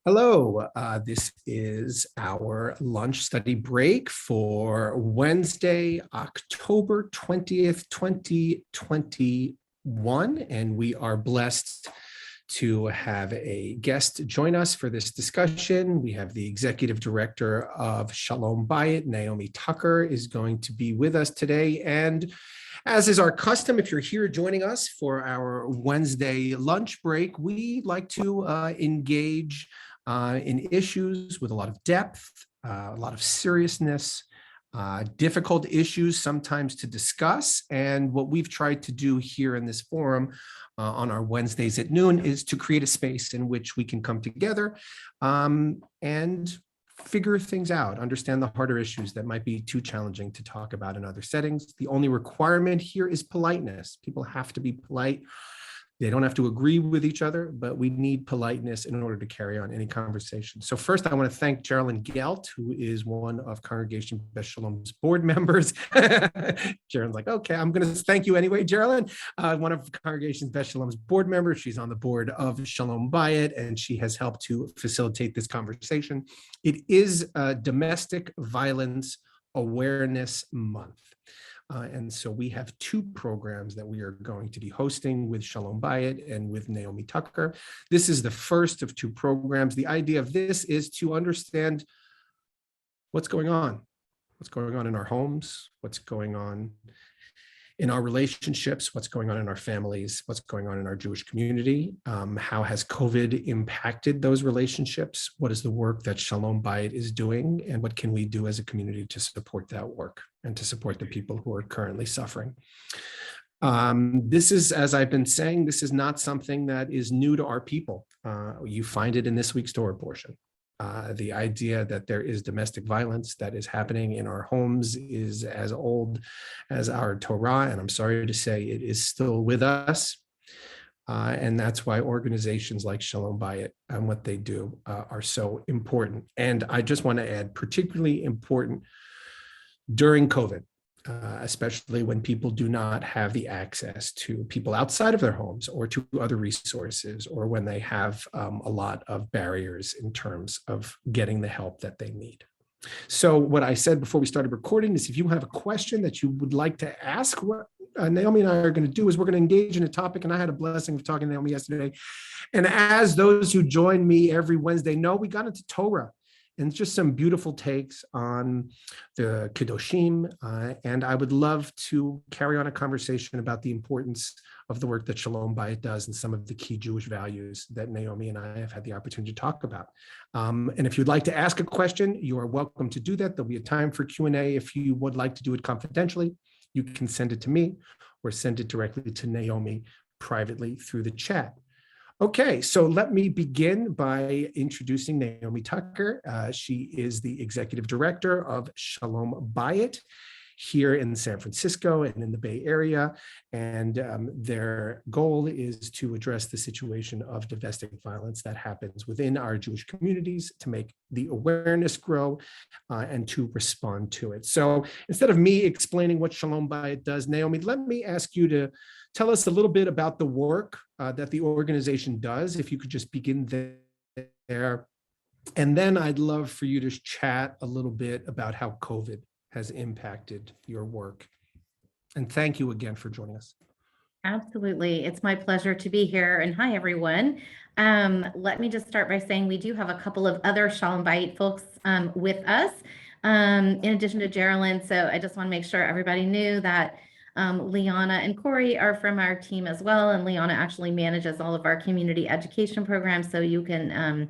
Hello, this is our lunch study break for Wednesday, October 20th, 2021, and we are blessed to have a guest join us for this discussion. We have the Executive Director of Shalom Bayit, Naomi Tucker, is going to be with us today. And as is our custom, if you're here joining us for our Wednesday lunch break, we like to engage in issues with a lot of depth, a lot of seriousness, difficult issues sometimes to discuss. And what we've tried to do here in this forum on our Wednesdays at noon is to create a space in which we can come together and figure things out, understand the harder issues that might be too challenging to talk about in other settings. The only requirement here is politeness. People have to be polite. They don't have to agree with each other, but we need politeness in order to carry on any conversation. So first, I want to thank Geraldine Gelt, who is one of Congregation Shalom's board members. Geraldine's like, okay, I'm going to thank you anyway, Geraldine, one of Congregation Shalom's board members. She's on the board of Shalom Bayit, and she has helped to facilitate this conversation. It is Domestic Violence Awareness Month. And so we have two programs that we are going to be hosting with Shalom Bayit and with Naomi Tucker. This is the first of two programs. The idea of this is to understand what's going on in our homes, what's going on in our relationships, what's going on in our families, what's going on in our Jewish community, how has COVID impacted those relationships, what is the work that Shalom Bayit is doing, and what can we do as a community to support that work and to support the people who are currently suffering. This is, as I've been saying, this is not something that is new to our people. You find it in this week's Torah portion. The idea that there is domestic violence that is happening in our homes is as old as our Torah, and I'm sorry to say it is still with us. And that's why organizations like Shalom Bayit and what they do are so important. And I just want to add, particularly important during COVID, especially when people do not have the access to people outside of their homes or to other resources, or when they have a lot of barriers in terms of getting the help that they need. So what I said before we started recording is, if you have a question that you would like to ask, what Naomi and I are going to do is we're going to engage in a topic. And I had a blessing of talking to Naomi yesterday. And as those who join me every Wednesday know, we got into Torah and just some beautiful takes on the Kedoshim. And I would love to carry on a conversation about the importance of the work that Shalom Bayit does and some of the key Jewish values that Naomi and I have had the opportunity to talk about. And if you'd like to ask a question, you are welcome to do that. There'll be a time for Q&A. If you would like to do it confidentially, you can send it to me or send it directly to Naomi privately through the chat. Okay, so let me begin by introducing Naomi Tucker. She is the Executive Director of Shalom Bayit here in San Francisco and in the Bay Area. And their goal is to address the situation of domestic violence that happens within our Jewish communities, to make the awareness grow and to respond to it. So instead of me explaining what Shalom Bayit does, Naomi, let me ask you to tell us a little bit about the work that the organization does, if you could just begin there. And then I'd love for you to chat a little bit about how COVID has impacted your work. And thank you again for joining us. Absolutely. It's my pleasure to be here. And hi, everyone. Let me just start by saying we do have a couple of other Shalom Bayit folks with us, in addition to Geraldine. So I just want to make sure everybody knew that Liana and Corey are from our team as well. And Liana actually manages all of our community education programs. So you can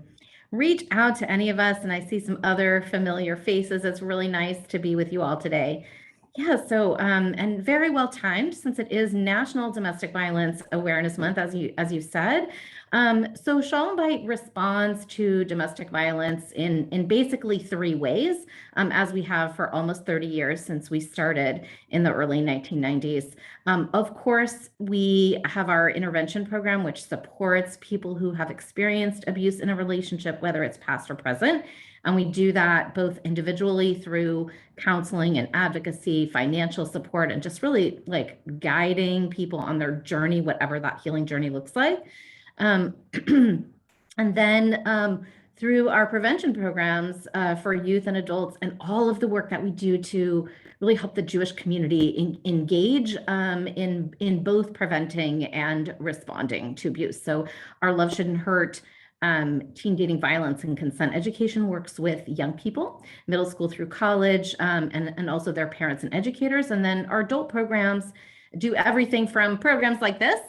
reach out to any of us. And I see some other familiar faces. It's really nice to be with you all today. Yeah, so and very well timed, since it is National Domestic Violence Awareness Month, as you said. So Shalom Bayit responds to domestic violence in basically three ways, as we have for almost 30 years since we started in the early 1990s. Of course, we have our intervention program, which supports people who have experienced abuse in a relationship, whether it's past or present. And we do that both individually through counseling and advocacy, financial support, and just really like guiding people on their journey, whatever that healing journey looks like. And then through our prevention programs for youth and adults, and all of the work that we do to really help the Jewish community engage in both preventing and responding to abuse. So our Love Shouldn't Hurt teen dating violence and consent education works with young people, middle school through college, and also their parents and educators. And then our adult programs do everything from programs like this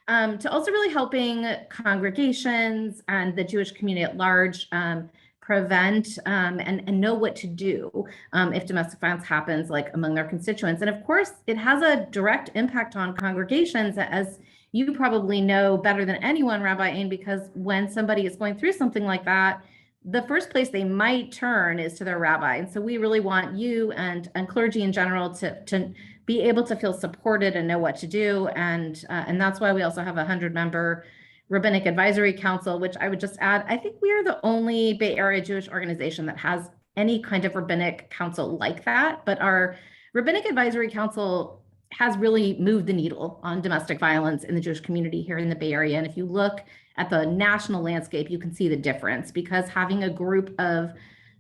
to also really helping congregations and the Jewish community at large prevent and know what to do if domestic violence happens, like among their constituents. And of course, it has a direct impact on congregations, as you probably know better than anyone, Rabbi Ain, because when somebody is going through something like that, the first place they might turn is to their rabbi. And so we really want you and clergy in general to be able to feel supported and know what to do. And that's why we also have a 100-member Rabbinic Advisory Council, which I would just add, I think we are the only Bay Area Jewish organization that has any kind of rabbinic council like that. But our Rabbinic Advisory Council has really moved the needle on domestic violence in the Jewish community here in the Bay Area. And if you look at the national landscape, you can see the difference, because having a group of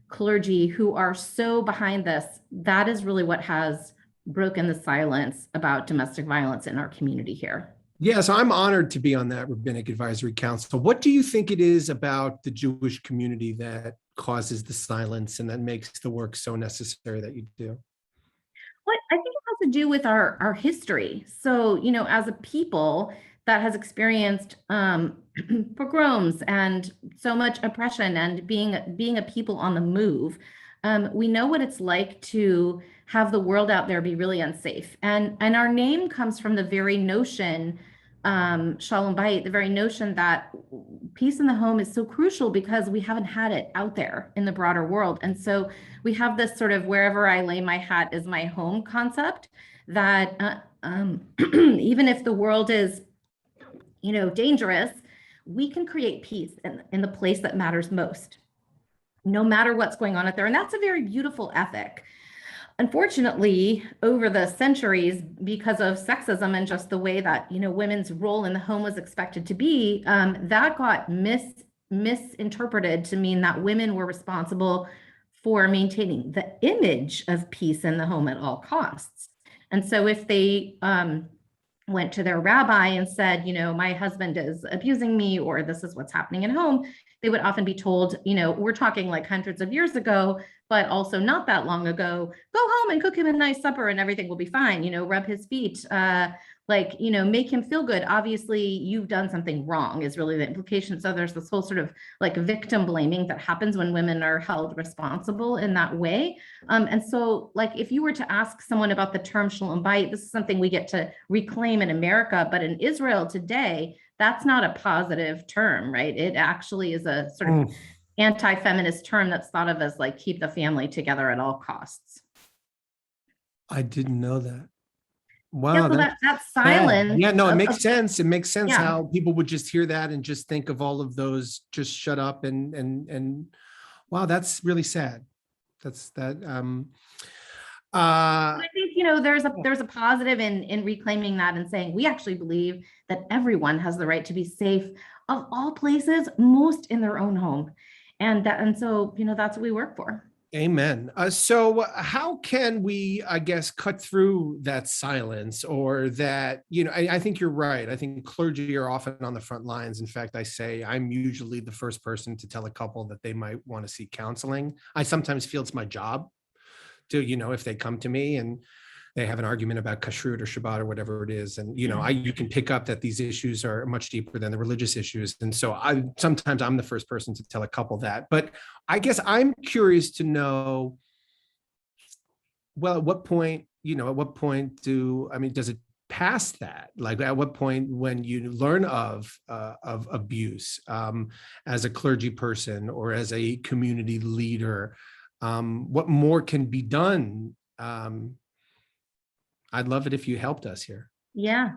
clergy who are so behind this, that is really what has broken the silence about domestic violence in our community here. Yes, I'm honored to be on that Rabbinic Advisory Council. What do you think it is about the Jewish community that causes the silence and that makes the work so necessary that you do? Well, I think it has to do with our history. So, as a people that has experienced pogroms and so much oppression, and being a people on the move, we know what it's like to have the world out there be really unsafe. And our name comes from the very notion, Shalom Bayit, the very notion that peace in the home is so crucial because we haven't had it out there in the broader world. And so we have this sort of wherever I lay my hat is my home concept, that even if the world is, dangerous, we can create peace in the place that matters most, no matter what's going on out there. And that's a very beautiful ethic. Unfortunately, over the centuries, because of sexism and just the way that, women's role in the home was expected to be, that got misinterpreted to mean that women were responsible for maintaining the image of peace in the home at all costs. And so if they went to their rabbi and said, my husband is abusing me, or this is what's happening at home, they would often be told, we're talking like hundreds of years ago, but also not that long ago, go home and cook him a nice supper and everything will be fine, rub his feet, make him feel good. Obviously, you've done something wrong is really the implication. So there's this whole sort of like victim blaming that happens when women are held responsible in that way. And so like if you were to ask someone about the term Shalom Bayit, this is something we get to reclaim in America, but in Israel today, that's not a positive term, right? It actually is a sort of anti-feminist term that's thought of as like keep the family together at all costs. I didn't know that. Wow. Yeah, so that silence. Yeah, no, it makes sense. It makes sense how people would just hear that and just think of all of those, just shut up and wow, that's really sad. That's that. I think, there's a positive in reclaiming that and saying we actually believe that everyone has the right to be safe of all places, most in their own home. And so, that's what we work for. Amen. So how can we, I guess, cut through that silence, or that, I think you're right. I think clergy are often on the front lines. In fact, I say I'm usually the first person to tell a couple that they might want to seek counseling. I sometimes feel it's my job to, if they come to me and they have an argument about kashrut or Shabbat or whatever it is. And, you can pick up that these issues are much deeper than the religious issues. And so sometimes I'm the first person to tell a couple that, but I guess I'm curious to know, well, at what point does it pass that? Like at what point when you learn of abuse as a clergy person or as a community leader, what more can be done? I'd love it if you helped us here. Yeah,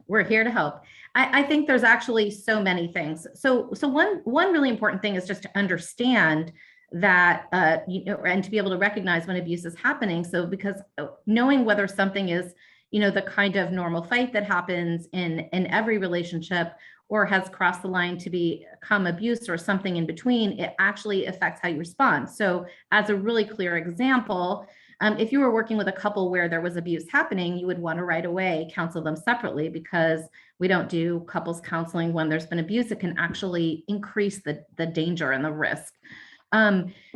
we're here to help. I think there's actually so many things. So one really important thing is just to understand that, and to be able to recognize when abuse is happening. So because knowing whether something is, the kind of normal fight that happens in every relationship, or has crossed the line to become abuse or something in between, it actually affects how you respond. So as a really clear example, if you were working with a couple where there was abuse happening, you would want to right away counsel them separately, because we don't do couples counseling when there's been abuse. It can actually increase the danger and the risk.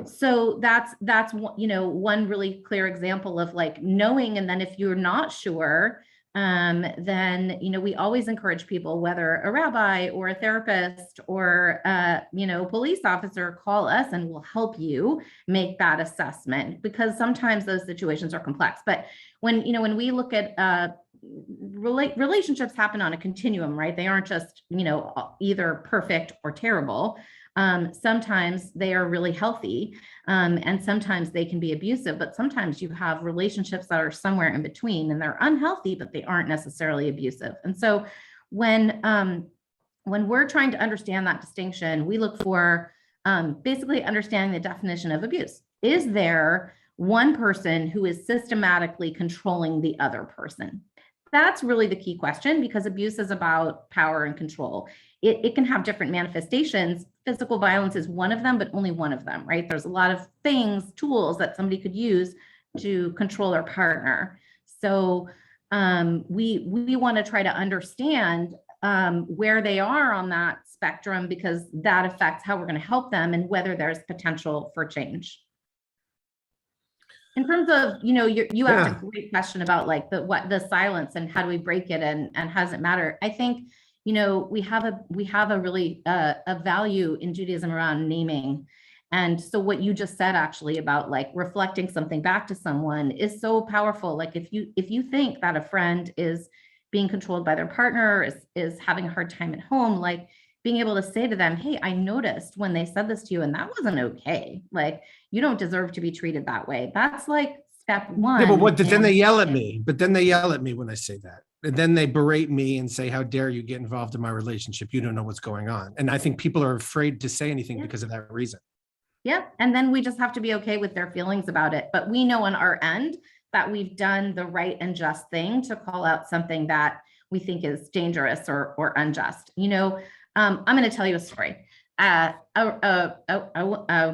So that's one really clear example of like knowing. And then if you're not sure, then we always encourage people, whether a rabbi or a therapist or police officer, call us and we'll help you make that assessment, because sometimes those situations are complex. But when we look at relationships happen on a continuum, right? They aren't just either perfect or terrible. Sometimes they are really healthy, and sometimes they can be abusive, but sometimes you have relationships that are somewhere in between and they're unhealthy, but they aren't necessarily abusive. And so when we're trying to understand that distinction, we look for basically understanding the definition of abuse. Is there one person who is systematically controlling the other person? That's really the key question, because abuse is about power and control. It can have different manifestations. Physical violence is one of them, but only one of them, right? There's a lot of things, tools that somebody could use to control their partner. So we want to try to understand where they are on that spectrum, because that affects how we're going to help them and whether there's potential for change. In terms of, you asked a great question about like the silence and how do we break it and how does it matter? I think, we have a really a value in Judaism around naming. And so what you just said actually about like reflecting something back to someone is so powerful. Like if you think that a friend is being controlled by their partner, is having a hard time at home, like being able to say to them, hey, I noticed when they said this to you and that wasn't okay. Like, you don't deserve to be treated that way. That's like step one. Yeah, but then they yell at me. But then they yell at me when I say that. And then they berate me and say, how dare you get involved in my relationship? You don't know what's going on. And I think people are afraid to say anything because of that reason. Yeah. And then we just have to be okay with their feelings about it. But we know on our end that we've done the right and just thing to call out something that we think is dangerous or unjust. I'm going to tell you a story. A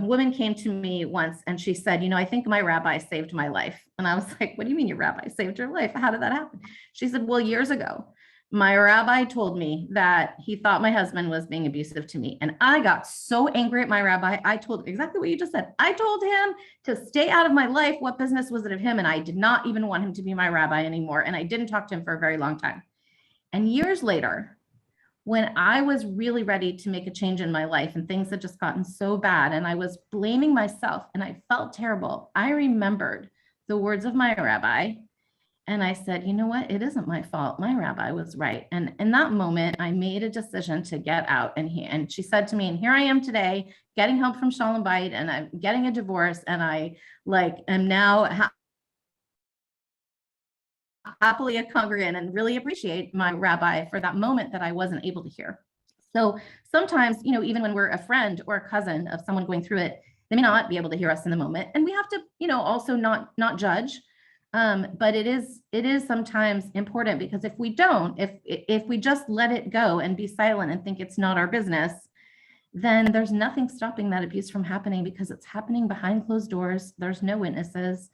woman came to me once and she said, I think my rabbi saved my life. And I was like, what do you mean your rabbi saved your life? How did that happen? She said, well, years ago, my rabbi told me that he thought my husband was being abusive to me. And I got so angry at my rabbi. I told exactly what you just said. I told him to stay out of my life. What business was it of him? And I did not even want him to be my rabbi anymore. And I didn't talk to him for a very long time. And years later, when I was really ready to make a change in my life and things had just gotten so bad and I was blaming myself and I felt terrible, I remembered the words of my rabbi. And I said, you know what? It isn't my fault. My rabbi was right. And in that moment, I made a decision to get out. And she said to me, and here I am today, getting help from Shalom Bayit, and I'm getting a divorce. And I am now happily a congregant and really appreciate my rabbi for that moment that I wasn't able to hear. So sometimes, even when we're a friend or a cousin of someone going through it, they may not be able to hear us in the moment. And we have to, also not judge. But it is sometimes important, because if we don't, if we just let it go and be silent and think it's not our business, then there's nothing stopping that abuse from happening, because it's happening behind closed doors. There's no witnesses,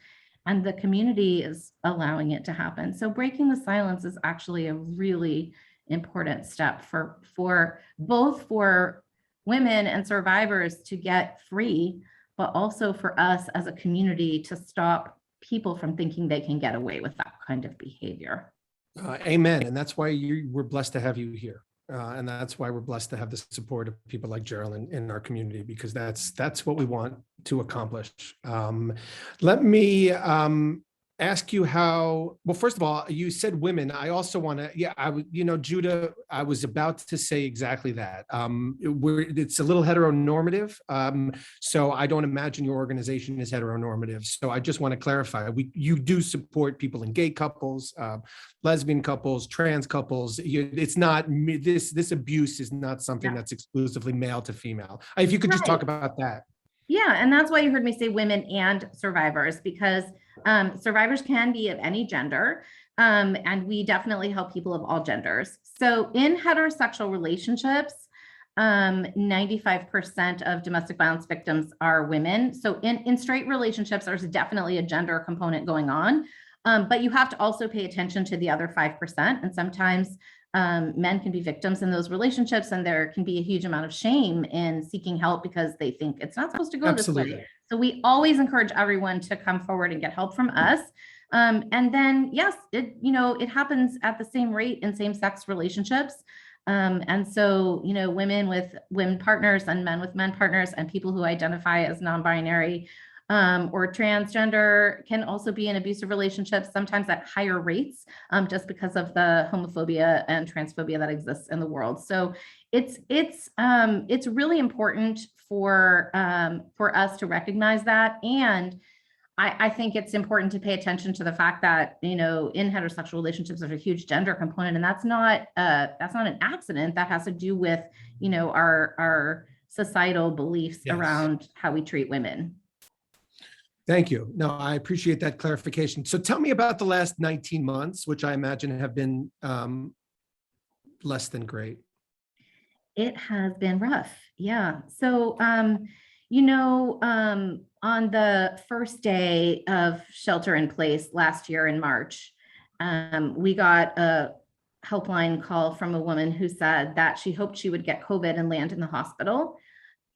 and the community is allowing it to happen. So breaking the silence is actually a really important step for both for women and survivors to get free, but also for us as a community to stop people from thinking they can get away with that kind of behavior. Amen. And that's why we're blessed to have you here. And that's why we're blessed to have the support of people like Geraldine in our community, because that's what we want to accomplish. Let me ask you how, well, first of all, you said women. I also want to, Judah, I was about to say exactly that. It's a little heteronormative. So I don't imagine your organization is heteronormative. So I just want to clarify, you do support people in gay couples, lesbian couples, trans couples. It's not, this abuse is not something that's exclusively male to female. If you could just talk about that. Yeah, and that's why you heard me say women and survivors, because survivors can be of any gender. And we definitely help people of all genders. So in heterosexual relationships, 95% of domestic violence victims are women. So in straight relationships, there's definitely a gender component going on. But you have to also pay attention to the other 5%. And sometimes men can be victims in those relationships, and there can be a huge amount of shame in seeking help because they think it's not supposed to go this way. So we always encourage everyone to come forward and get help from us. And then, yes, it happens at the same rate in same-sex relationships. And so, women with women partners and men with men partners and people who identify as non-binary or transgender can also be in abusive relationships, sometimes at higher rates, just because of the homophobia and transphobia that exists in the world. So it's really important for us to recognize that. And I think it's important to pay attention to the fact that, in heterosexual relationships, there's a huge gender component, and that's not an accident. That has to do with, our societal beliefs around how we treat women. Thank you. No, I appreciate that clarification. So tell me about the last 19 months, which I imagine have been less than great. It has been rough. Yeah. So, on the first day of shelter in place last year in March, we got a helpline call from a woman who said that she hoped she would get COVID and land in the hospital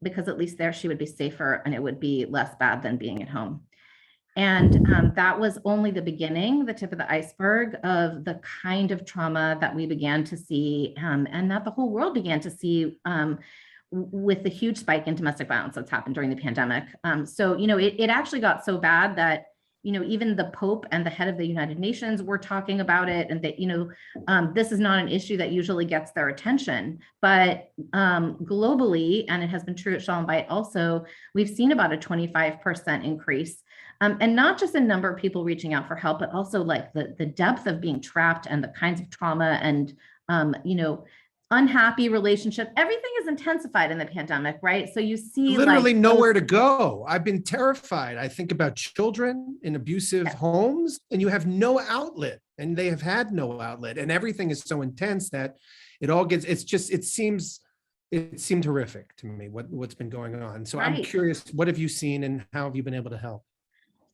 because at least there she would be safer and it would be less bad than being at home. And that was only the beginning, the tip of the iceberg of the kind of trauma that we began to see, and that the whole world began to see with the huge spike in domestic violence that's happened during the pandemic. So, it actually got so bad that, even the Pope and the head of the United Nations were talking about it, and that, this is not an issue that usually gets their attention, but globally, and it has been true at Shalom Bayit also, we've seen about a 25% increase. And not just a number of people reaching out for help, but also like the depth of being trapped and the kinds of trauma and, unhappy relationship. Everything is intensified in the pandemic, right? So you see literally nowhere to go. I've been terrified. I think about children in abusive homes, and you have no outlet, and they have had no outlet, and everything is so intense that it all gets, it seemed horrific to me what's been going on. So I'm curious, what have you seen and how have you been able to help?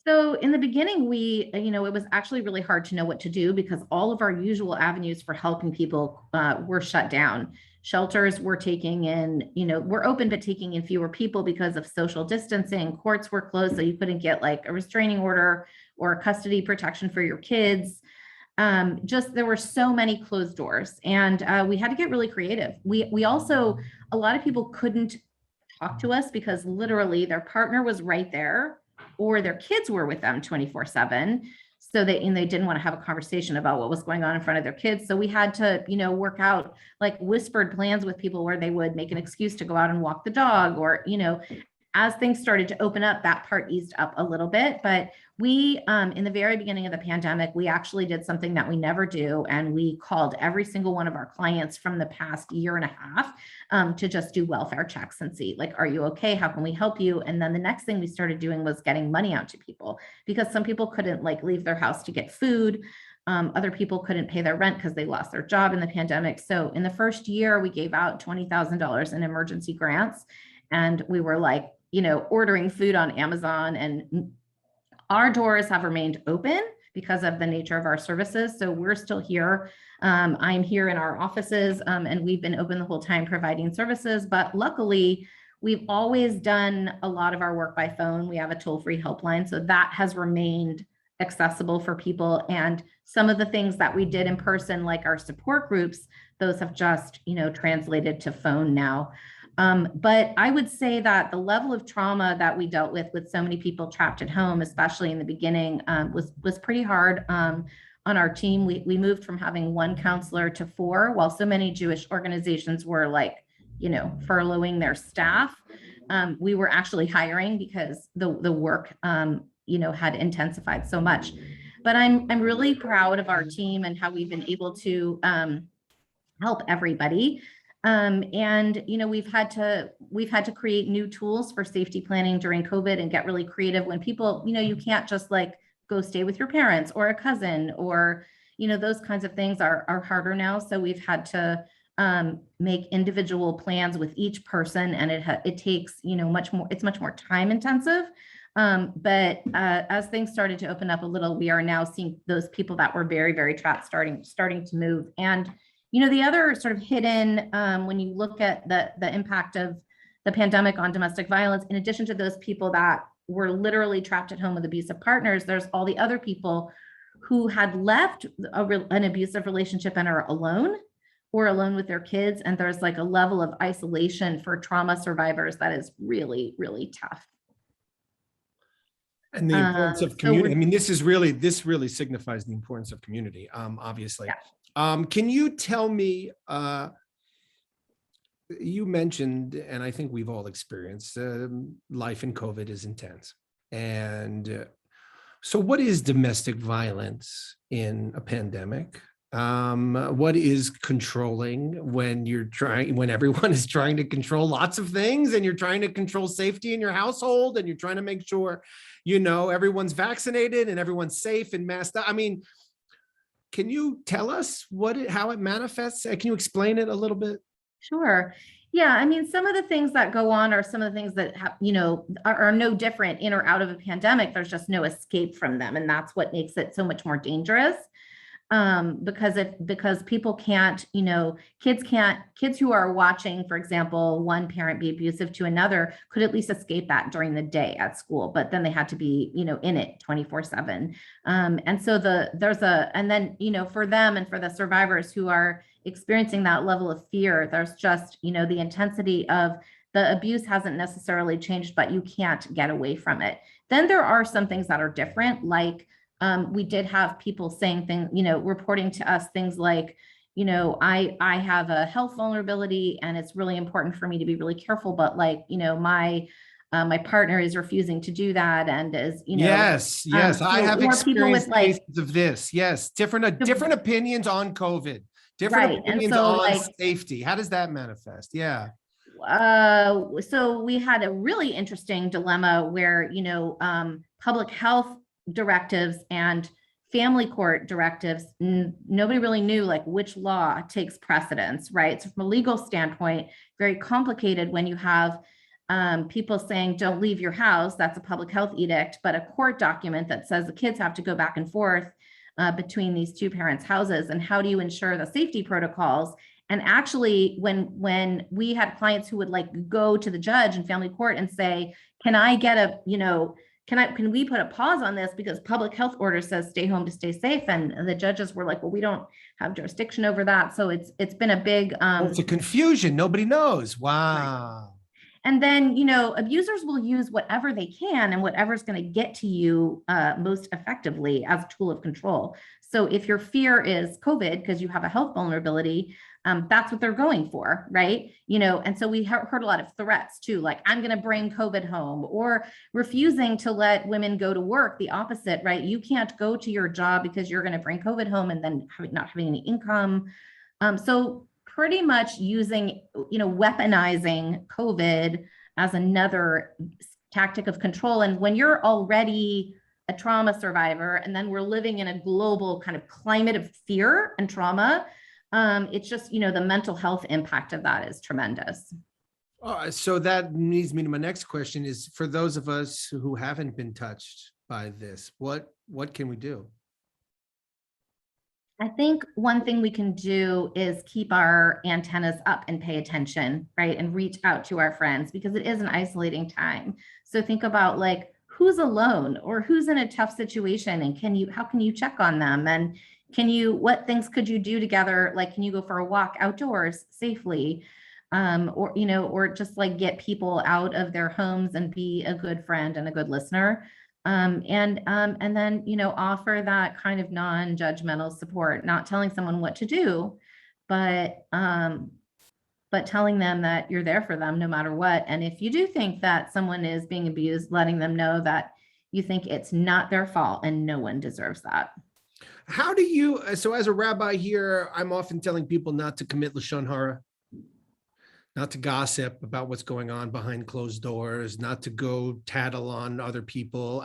So in the beginning, it was actually really hard to know what to do because all of our usual avenues for helping people were shut down. Shelters were taking in, were open, but taking in fewer people because of social distancing. Courts were closed, so you couldn't get like a restraining order or custody protection for your kids. There were so many closed doors, and we had to get really creative. We also, a lot of people couldn't talk to us because literally their partner was right there, or their kids were with them 24/7. So they didn't want to have a conversation about what was going on in front of their kids. So we had to, work out like whispered plans with people where they would make an excuse to go out and walk the dog, or, as things started to open up, that part eased up a little bit. But we, in the very beginning of the pandemic, we actually did something that we never do. And we called every single one of our clients from the past year and a half to just do welfare checks and see, like, are you okay? How can we help you? And then the next thing we started doing was getting money out to people, because some people couldn't leave their house to get food. Other people couldn't pay their rent because they lost their job in the pandemic. So in the first year, we gave out $20,000 in emergency grants. And we were ordering food on Amazon, and our doors have remained open because of the nature of our services. So we're still here. I'm here in our offices, and we've been open the whole time providing services. But luckily, we've always done a lot of our work by phone. We have a toll-free helpline, so that has remained accessible for people. And some of the things that we did in person, like our support groups, those have just, translated to phone now. But I would say that the level of trauma that we dealt with so many people trapped at home, especially in the beginning, was pretty hard on our team. We moved from having one counselor to 4, while so many Jewish organizations were furloughing their staff. We were actually hiring because the work had intensified so much. But I'm really proud of our team and how we've been able to help everybody. We've had to create new tools for safety planning during COVID and get really creative when people, you can't just go stay with your parents or a cousin, or, those kinds of things are harder now. So we've had to make individual plans with each person, and it takes, it's much more time intensive. But as things started to open up a little, we are now seeing those people that were very, very trapped starting to move. And, the other sort of hidden, when you look at the impact of the pandemic on domestic violence, in addition to those people that were literally trapped at home with abusive partners, there's all the other people who had left an abusive relationship and are alone or alone with their kids. And there's like a level of isolation for trauma survivors that is really, really tough. And the importance of community. I mean, this really signifies the importance of community, obviously. Yeah. Can you tell me, you mentioned, and I think we've all experienced, life in COVID is intense. And so what is domestic violence in a pandemic? What is controlling when everyone is trying to control lots of things, and you're trying to control safety in your household, and you're trying to make sure, everyone's vaccinated and everyone's safe and masked up? I mean, can you tell us how it manifests? Can you explain it a little bit? Sure. Yeah. I mean, some of the things that go on are some of the things that are no different in or out of a pandemic. There's just no escape from them. And that's what makes it so much more dangerous. Because people can't, kids who are watching, for example, one parent be abusive to another could at least escape that during the day at school, but then they had to be, in it 24/7. And so and then, for them and for the survivors who are experiencing that level of fear, there's just, the intensity of the abuse hasn't necessarily changed, but you can't get away from it. Then there are some things that are different, like, we did have people saying things, reporting to us things like, I have a health vulnerability and it's really important for me to be really careful, but like, my partner is refusing to do that and is, yes, I have experienced cases of this. Yes, different opinions on COVID, different opinions on safety. How does that manifest? Yeah. So we had a really interesting dilemma where, public health directives and family court directives, nobody really knew like which law takes precedence, right? So from a legal standpoint, very complicated when you have people saying don't leave your house, that's a public health edict, but a court document that says the kids have to go back and forth between these two parents' houses, and how do you ensure the safety protocols? And actually, when we had clients who would like go to the judge in family court and say, can I get can we put a pause on this because public health order says stay home to stay safe? And the judges were like, well, we don't have jurisdiction over that. So it's been a big it's a confusion. Nobody knows. Wow. Right. And then, abusers will use whatever they can and whatever's going to get to you most effectively as a tool of control. So if your fear is COVID because you have a health vulnerability, that's what they're going for, right? And so we heard a lot of threats too, like I'm going to bring COVID home, or refusing to let women go to work, the opposite, right? You can't go to your job because you're going to bring COVID home and then not having any income. So pretty much using, weaponizing COVID as another tactic of control. And when you're already a trauma survivor, and then we're living in a global kind of climate of fear and trauma, it's just, the mental health impact of that is tremendous. So that leads me to my next question is, for those of us who haven't been touched by this, what can we do? I think one thing we can do is keep our antennas up and pay attention, right? And reach out to our friends, because it is an isolating time. So think about like, who's alone or who's in a tough situation, and how can you check on them? And what things could you do together? Like, can you go for a walk outdoors safely? Or just like get people out of their homes and be a good friend and a good listener. And then, offer that kind of non-judgmental support, not telling someone what to do, but telling them that you're there for them no matter what. And if you do think that someone is being abused, letting them know that you think it's not their fault and no one deserves that. How do you, so as a rabbi here, I'm often telling people not to commit lashon hara, not to gossip about what's going on behind closed doors, not to go tattle on other people.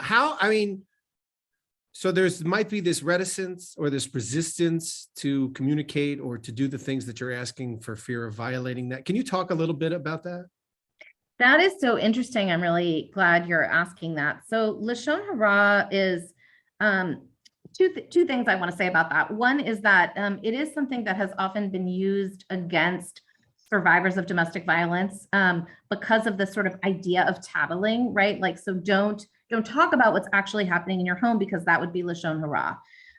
So there's might be this reticence or this resistance to communicate or to do the things that you're asking for fear of violating that. Can you talk a little bit about that? That is so interesting. I'm really glad you're asking that. So Lashon Hara is two things I want to say about that. One is that it is something that has often been used against survivors of domestic violence because of the sort of idea of tattling, right? Like, so don't talk about what's actually happening in your home, because that would be Lashon Hara.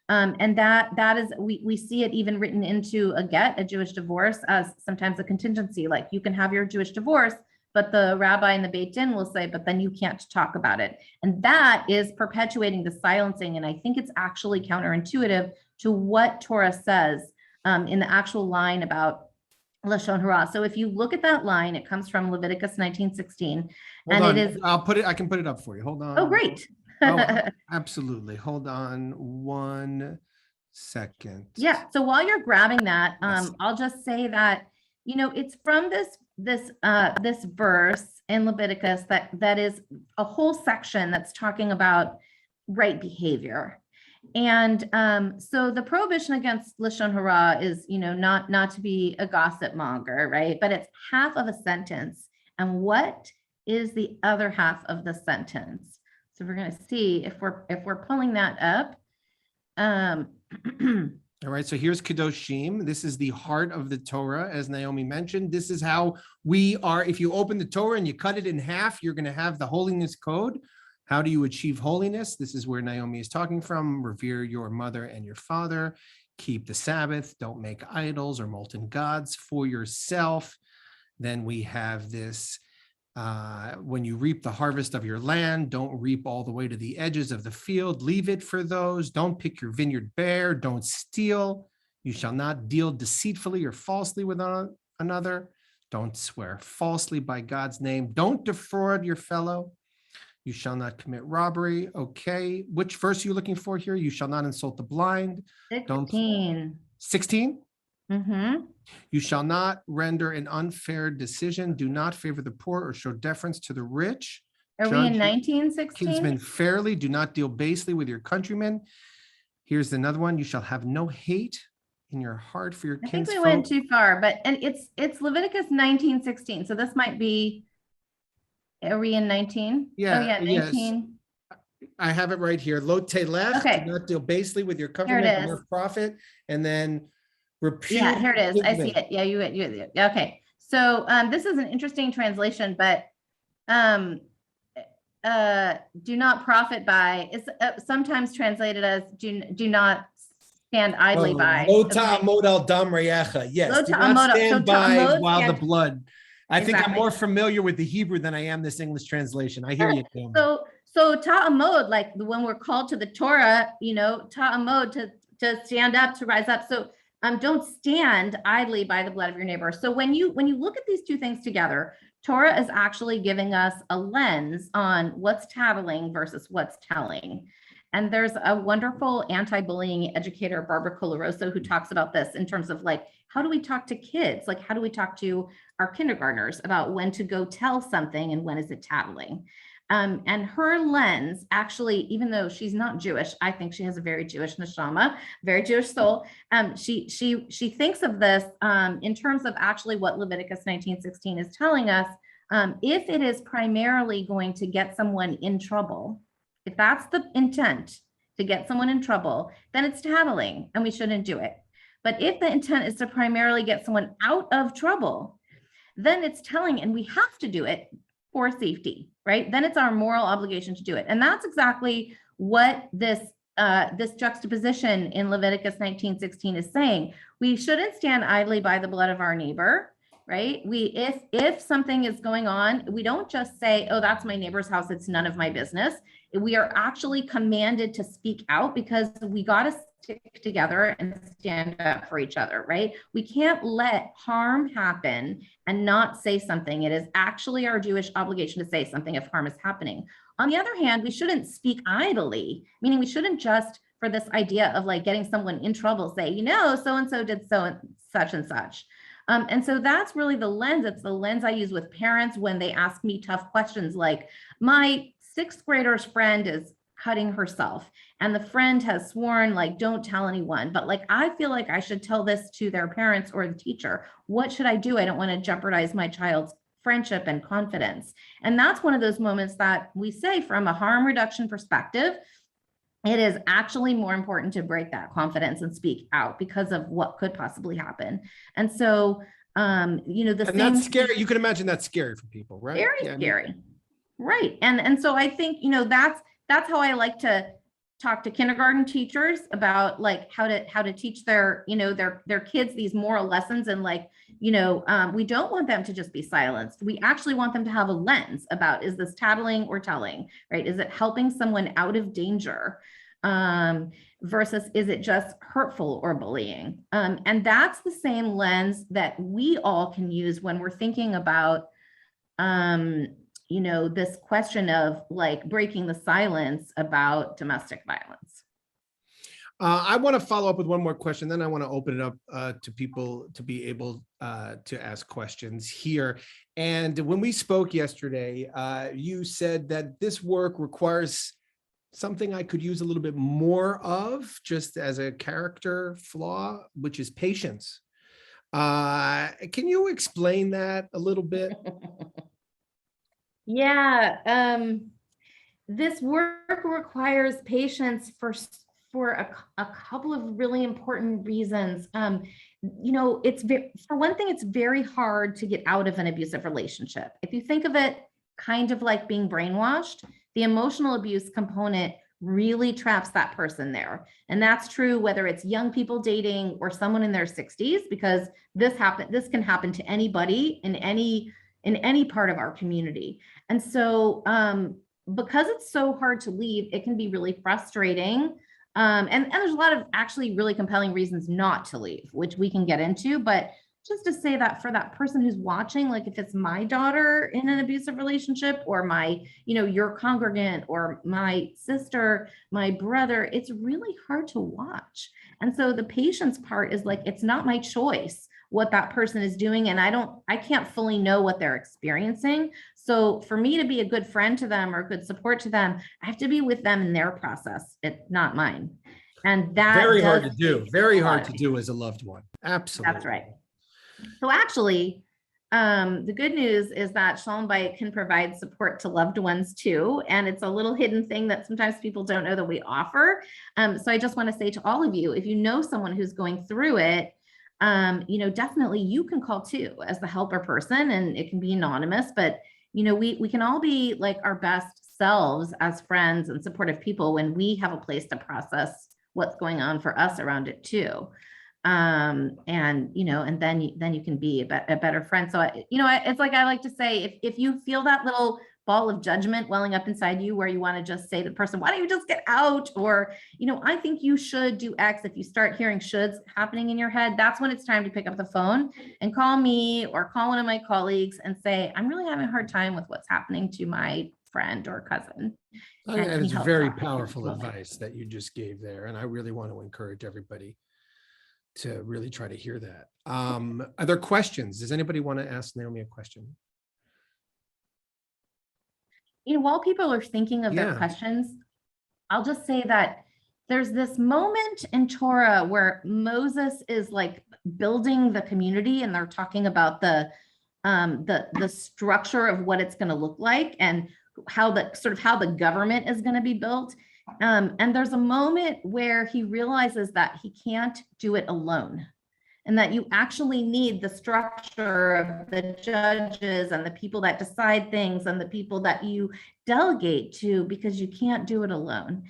And that is, we see it even written into a Jewish divorce, as sometimes a contingency, like you can have your Jewish divorce, but the rabbi and the Beit Din will say, but then you can't talk about it. And that is perpetuating the silencing. And I think it's actually counterintuitive to what Torah says in the actual line about Lashon Hara. So if you look at that line, it comes from Leviticus 19:16, and Hold on. it is. I can put it up for you. Hold on. Oh, great. Oh, absolutely. Hold on 1 second. Yeah. So while you're grabbing that, Yes. I'll just say that, it's from this verse in Leviticus that is a whole section that's talking about right behavior. And so the prohibition against Lashon Hara is, not to be a gossip monger, right? But it's half of a sentence. And what is the other half of the sentence? So we're going to see if we're pulling that up. All right, so here's Kedoshim. This is the heart of the Torah, as Naomi mentioned. This is how we are. If you open the Torah and you cut it in half, you're going to have the holiness code. How do you achieve holiness? This is where Naomi is talking from. Revere your mother and your father. Keep the Sabbath. Don't make idols or molten gods for yourself. Then we have this. When you reap the harvest of your land, don't reap all the way to the edges of the field. Leave it for those. Don't pick your vineyard bare. Don't steal. You shall not deal deceitfully or falsely with another. Don't swear falsely by God's name. Don't defraud your fellow. You shall not commit robbery. Okay. Which verse are you looking for here? You shall not insult the blind. 16. 16? Mm-hmm. You shall not render an unfair decision. Do not favor the poor or show deference to the rich. Are we in 1916? Kinsmen fairly. Do not deal basely with your countrymen. Here's another one. You shall have no hate in your heart for your kinsfolk. I think we went too far, and it's Leviticus 19:16. So this might be. Are we in 19? Yeah. Oh yeah, 19. Yes. I have it right here. Lo telech. Okay. Do not deal basely with your countrymen or profit. And then. Yeah, here it is. I see it. Yeah, you okay. So this is an interesting translation, but do not profit by is sometimes translated as do not stand idly by. Lo ta'amod al dam reyecha. Yes, do not stand by while the blood. I think I'm more familiar with the Hebrew than I am this English translation. I hear you. So ta'amod, like when we're called to the Torah, ta'amod to stand up, to rise up. So don't stand idly by the blood of your neighbor. So when you look at these two things together, Torah is actually giving us a lens on what's tattling versus what's telling. And there's a wonderful anti-bullying educator, Barbara Colarosa, who talks about this in terms of like, how do we talk to kids? Like, how do we talk to our kindergartners about when to go tell something and when is it tattling? And her lens, actually, even though she's not Jewish, I think she has a very Jewish neshama, very Jewish soul. She thinks of this in terms of actually what Leviticus 19:16 is telling us. If it is primarily going to get someone in trouble, if that's the intent, to get someone in trouble, then it's tattling and we shouldn't do it. But if the intent is to primarily get someone out of trouble, then it's telling and we have to do it for safety, right? Then it's our moral obligation to do it. And that's exactly what this juxtaposition in Leviticus 19:16 is saying. We shouldn't stand idly by the blood of our neighbor, right? If something is going on, we don't just say, oh, that's my neighbor's house, it's none of my business. We are actually commanded to speak out because we got to stick together and stand up for each other, right? We can't let harm happen and not say something. It is actually our Jewish obligation to say something if harm is happening. On the other hand, we shouldn't speak idly, meaning we shouldn't just, for this idea of like getting someone in trouble, say, so-and-so did so and such. And so that's really the lens. It's the lens I use with parents when they ask me tough questions like, my sixth grader's friend is cutting herself, and the friend has sworn, like, don't tell anyone, but like, I feel like I should tell this to their parents or the teacher. What should I do? I don't want to jeopardize my child's friendship and confidence. And that's one of those moments that we say, from a harm reduction perspective, it is actually more important to break that confidence and speak out because of what could possibly happen. And so, that's scary. You can imagine that's scary for people, right? Very scary. Right. And so I think, that's how I like to talk to kindergarten teachers about, like, how to teach their kids these moral lessons. And like, we don't want them to just be silenced. We actually want them to have a lens about, is this tattling or telling, right? Is it helping someone out of danger? Versus is it just hurtful or bullying? And that's the same lens that we all can use when we're thinking about, this question of, like, breaking the silence about domestic violence. I want to follow up with one more question, then I want to open it up to people to be able to ask questions here. And when we spoke yesterday, you said that this work requires something I could use a little bit more of, just as a character flaw, which is patience. Can you explain that a little bit? Yeah, this work requires patience for a couple of really important reasons. For one thing, it's very hard to get out of an abusive relationship. If you think of it kind of like being brainwashed, the emotional abuse component really traps that person there. And that's true whether it's young people dating or someone in their 60s, because this can happen to anybody in any part of our community. And so because it's so hard to leave, it can be really frustrating. And there's a lot of actually really compelling reasons not to leave, which we can get into. But just to say that for that person who's watching, like, if it's my daughter in an abusive relationship, or my, your congregant, or my sister, my brother, it's really hard to watch. And so the patience part is, like, it's not my choice what that person is doing. And I can't fully know what they're experiencing. So for me to be a good friend to them or good support to them, I have to be with them in their process. It's not mine. And that very hard to do. Very hard to do as a loved one. Absolutely. That's right. So actually, the good news is that Shalom Bayit can provide support to loved ones too. And it's a little hidden thing that sometimes people don't know that we offer. So I just want to say to all of you, if you know someone who's going through it, definitely you can call too as the helper person, and it can be anonymous, but we can all be like our best selves as friends and supportive people when we have a place to process what's going on for us around it too. And then you can be a better friend. So it's like I like to say, if you feel that little ball of judgment welling up inside you where you want to just say to the person, why don't you just get out? Or, I think you should do X. If you start hearing shoulds happening in your head, that's when it's time to pick up the phone and call me or call one of my colleagues and say, I'm really having a hard time with what's happening to my friend or cousin. And it's very powerful advice that you just gave there. And I really want to encourage everybody to really try to hear that. Are there questions? Does anybody want to ask Naomi a question? While people are thinking of their questions, I'll just say that there's this moment in Torah where Moses is like building the community, and they're talking about the structure of what it's going to look like and how the government is going to be built. And there's a moment where he realizes that he can't do it alone, and that you actually need the structure of the judges and the people that decide things and the people that you delegate to, because you can't do it alone.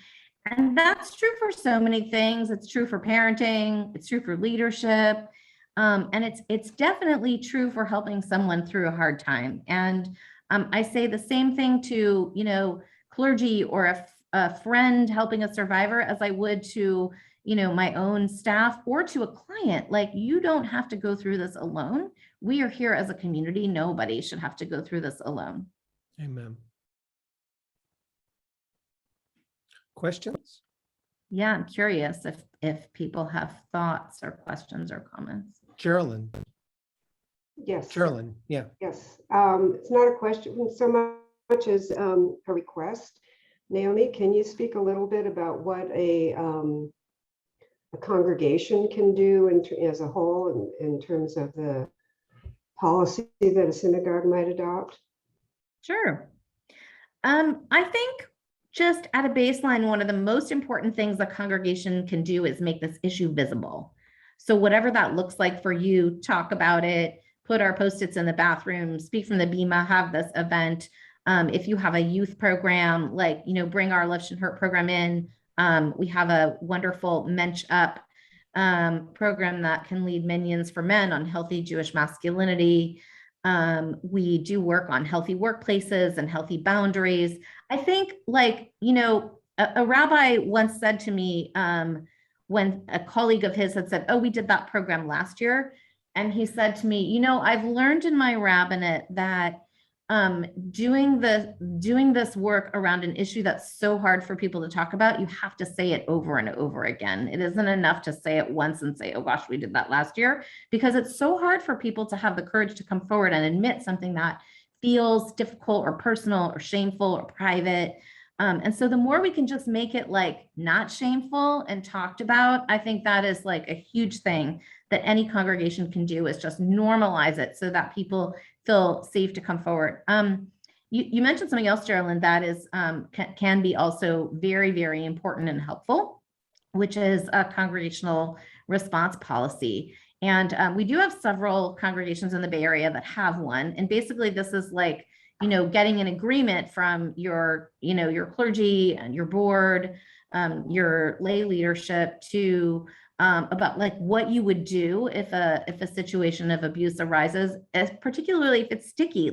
And that's true for so many things. It's true for parenting. It's true for leadership. And it's definitely true for helping someone through a hard time. And I say the same thing to, clergy or a friend helping a survivor as I would to my own staff or to a client. Like, you don't have to go through this alone. We are here as a community. Nobody should have to go through this alone. Amen. Questions? Yeah, I'm curious if people have thoughts or questions or comments. Geraldine. Yes. Geraldine, yeah. Yes. It's not a question so much as a request. Naomi, can you speak a little bit about what a congregation can do as a whole in terms of the policy that a synagogue might adopt? Sure. I think just at a baseline, one of the most important things a congregation can do is make this issue visible. So whatever that looks like for you, talk about it, put our Post-its in the bathroom, speak from the bima, have this event. If you have a youth program, like, bring our Love Shouldn't Hurt program in. We have a wonderful Mensch Up program that can lead minions for men on healthy Jewish masculinity. We do work on healthy workplaces and healthy boundaries. I think, a rabbi once said to me, when a colleague of his had said, "Oh, we did that program last year." And he said to me, "I've learned in my rabbinate that doing this work around an issue that's so hard for people to talk about, you have to say it over and over again. It isn't enough to say it once and say, oh gosh, we did that last year, because it's so hard for people to have the courage to come forward and admit something that feels difficult or personal or shameful or private. And so the more we can just make it not shameful and talked about, I think that is a huge thing that any congregation can do, is just normalize it so that people feel safe to come forward. You mentioned something else, Geraldine, that is can be also very, very important and helpful, which is a congregational response policy. And we do have several congregations in the Bay Area that have one. And basically this is getting an agreement from your clergy and your board, your lay leadership to about what you would do if a situation of abuse arises, particularly if it's sticky.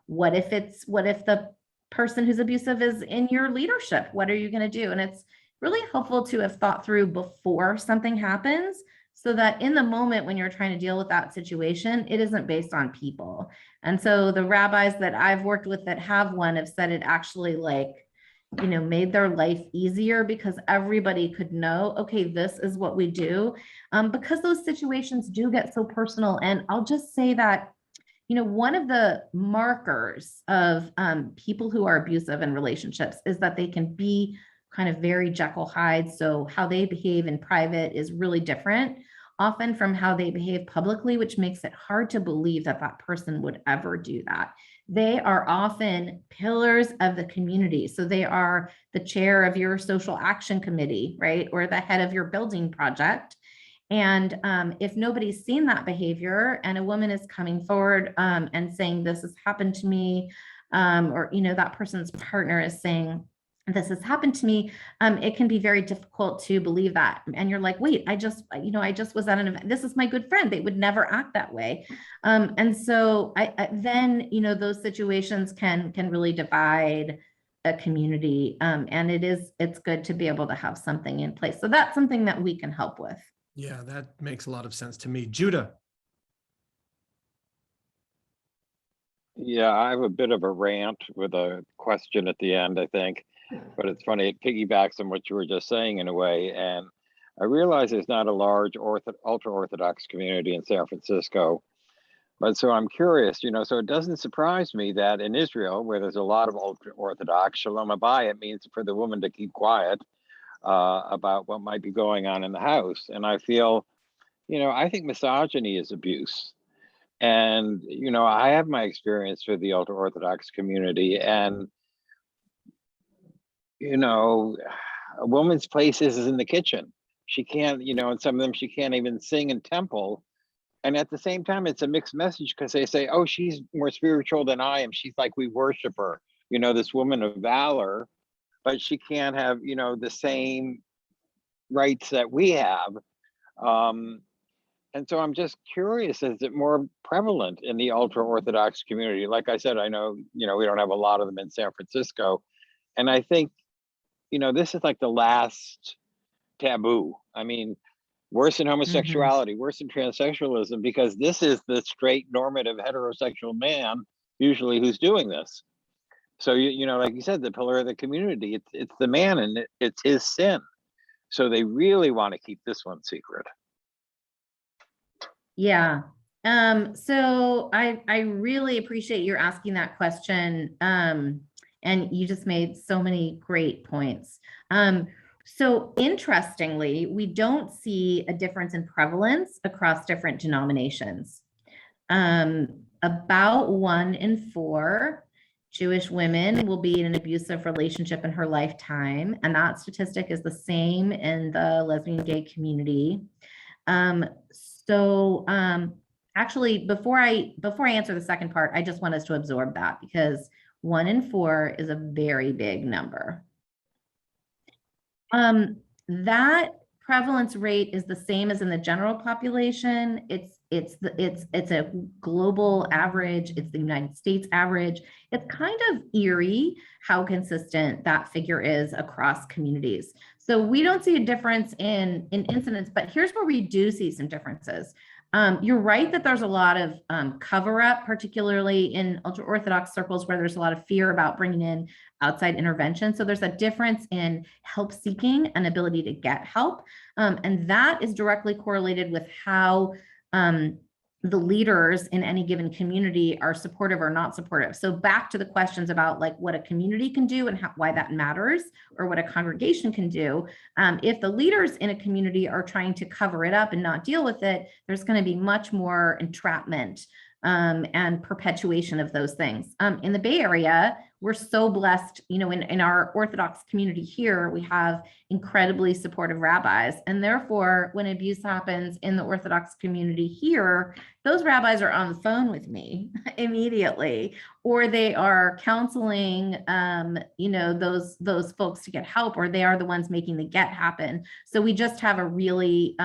What if the person who's abusive is in your leadership? What are you going to do? And it's really helpful to have thought through before something happens, so that in the moment when you're trying to deal with that situation, it isn't based on people. And so the rabbis that I've worked with that have one have said it actually made their life easier, because everybody could know, okay, this is what we do, because those situations do get so personal. And I'll just say that, one of the markers of people who are abusive in relationships is that they can be kind of very Jekyll Hyde. So how they behave in private is really different often from how they behave publicly, which makes it hard to believe that that person would ever do that. They are often pillars of the community. So they are the chair of your social action committee, right? Or the head of your building project. And if nobody's seen that behavior and a woman is coming forward and saying, this has happened to me, or, that person's partner is saying, this has happened to me, it can be very difficult to believe that. And you're like, wait, I just was at an event. This is my good friend. They would never act that way. And so then, those situations can really divide a community. And it's good to be able to have something in place. So that's something that we can help with. Yeah, that makes a lot of sense to me. Judah. Yeah, I have a bit of a rant with a question at the end, I think. But it's funny, it piggybacks on what you were just saying in a way. And I realize there's not a large ultra-Orthodox community in San Francisco. But so I'm curious, so it doesn't surprise me that in Israel, where there's a lot of ultra-Orthodox, Shalom Bayit means for the woman to keep quiet about what might be going on in the house. And I feel, I think misogyny is abuse. And, I have my experience with the ultra-Orthodox community, and a woman's place is in the kitchen. She can't, and some of them, she can't even sing in temple. And at the same time, it's a mixed message, because they say, oh, she's more spiritual than I am. She's like, we worship her, this woman of valor, but she can't have, the same rights that we have. And so I'm just curious, is it more prevalent in the ultra-Orthodox community? Like I said, I know, we don't have a lot of them in San Francisco. And I think, this is like the last taboo. I mean, worse than homosexuality, worse than transsexualism, because this is the straight normative heterosexual man usually who's doing this. So, like you said, the pillar of the community, it's the man, and it's his sin. So they really want to keep this one secret. Yeah. So I really appreciate your asking that question. And you just made so many great points. So interestingly, we don't see a difference in prevalence across different denominations. About 1 in 4 Jewish women will be in an abusive relationship in her lifetime, and that statistic is the same in the lesbian gay community. Actually, before I answer the second part, I just want us to absorb that, because 1 in 4 is a very big number. That prevalence rate is the same as in the general population. It's a global average. It's the United States average. It's kind of eerie how consistent that figure is across communities. So we don't see a difference in incidents, but here's where we do see some differences. You're right that there's a lot of cover up, particularly in ultra-Orthodox circles where there's a lot of fear about bringing in outside intervention. So there's a difference in help seeking and ability to get help. And that is directly correlated with how the leaders in any given community are supportive or not supportive. So back to the questions about like what a community can do and why that matters, or what a congregation can do. If the leaders in a community are trying to cover it up and not deal with it, there's going to be much more entrapment and perpetuation of those things. In the Bay Area, we're so blessed, you know, in our Orthodox community here, we have incredibly supportive rabbis. And therefore, when abuse happens in the Orthodox community here, those rabbis are on the phone with me immediately, or they are counseling, you know, those folks to get help, or they are the ones making the get happen. So we just have a really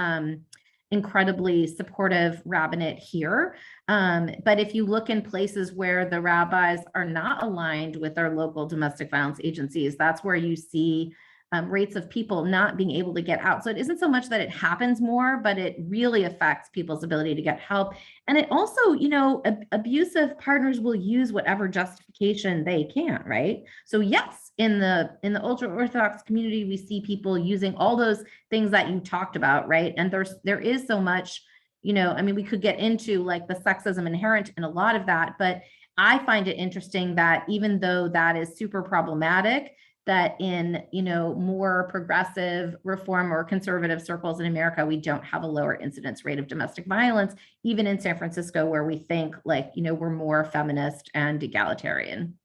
incredibly supportive rabbinate here. But if you look in places where the rabbis are not aligned with their local domestic violence agencies, that's where you see rates of people not being able to get out. So it isn't so much that it happens more, but it really affects people's ability to get help. And it also, you know, abusive partners will use whatever justification they can, right? So yes, in the ultra-Orthodox community, we see people using all those things that you talked about, right? And there is so much, you know, I mean, we could get into like the sexism inherent in a lot of that, but I find it interesting that even though that is super problematic, that in, you know, more progressive reform or conservative circles in America, we don't have a lower incidence rate of domestic violence, even in San Francisco, where we think like, you know, we're more feminist and egalitarian.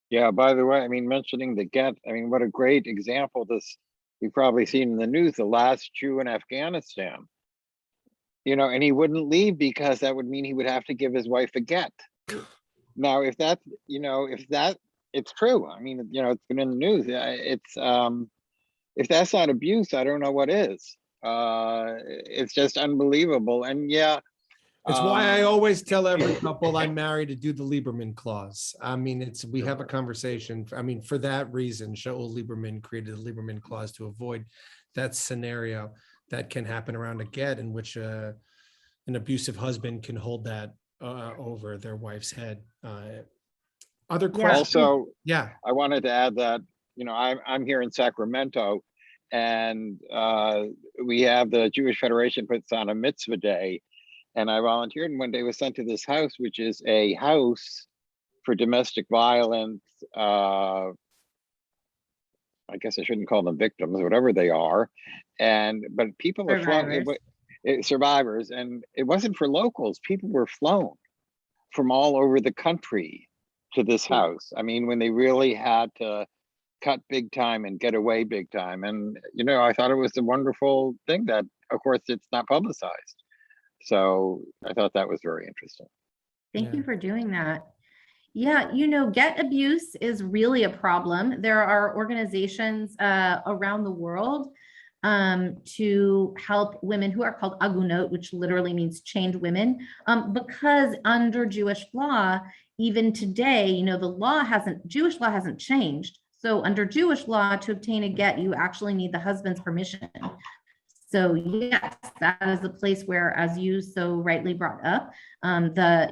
Yeah, by the way, I mean, mentioning the get, I mean, what a great example this, you've probably seen in the news, the last Jew in Afghanistan, you know, and he wouldn't leave because that would mean he would have to give his wife a get. Now, if that, you know, if that, it's true. I mean, you know, it's been in the news. It's if that's not abuse, I don't know what is. It's just unbelievable. And yeah, it's why I always tell every couple I'm married to do the Lieberman clause. I mean, we have a conversation. I mean, for that reason, Shaul Lieberman created the Lieberman clause to avoid that scenario that can happen around a get, in which an abusive husband can hold that over their wife's head. Other questions? Also, yeah, I wanted to add that, you know, I'm here in Sacramento, and we have the Jewish Federation puts on a mitzvah day, and I volunteered, and one day was sent to this house, which is a house for domestic violence. I guess I shouldn't call them victims, whatever they are, but people are flown, survivors, and it wasn't for locals. People were flown from all over the country to this house. I mean, when they really had to cut big time and get away big time. And, you know, I thought it was a wonderful thing that, of course, it's not publicized. So I thought that was very interesting. Thank you for doing that. Yeah, you know, get abuse is really a problem. There are organizations around the world to help women who are called agunot, which literally means chained women, because under Jewish law, even today, you know, Jewish law hasn't changed. So under Jewish law, to obtain a get, you actually need the husband's permission. So yes, that is the place where, as you so rightly brought up, the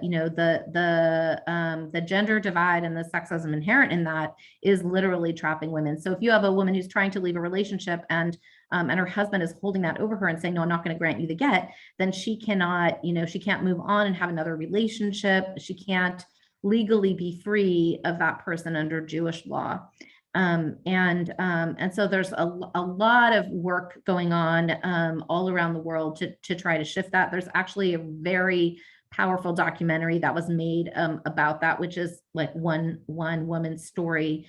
gender divide and the sexism inherent in that is literally trapping women. So if you have a woman who's trying to leave a relationship and her husband is holding that over her and saying, no, I'm not going to grant you the get, then she cannot, you know, she can't move on and have another relationship. She can't legally be free of that person under Jewish law. And so there's a lot of work going on all around the world to try to shift that. There's actually a very powerful documentary that was made about that, which is like one woman's story.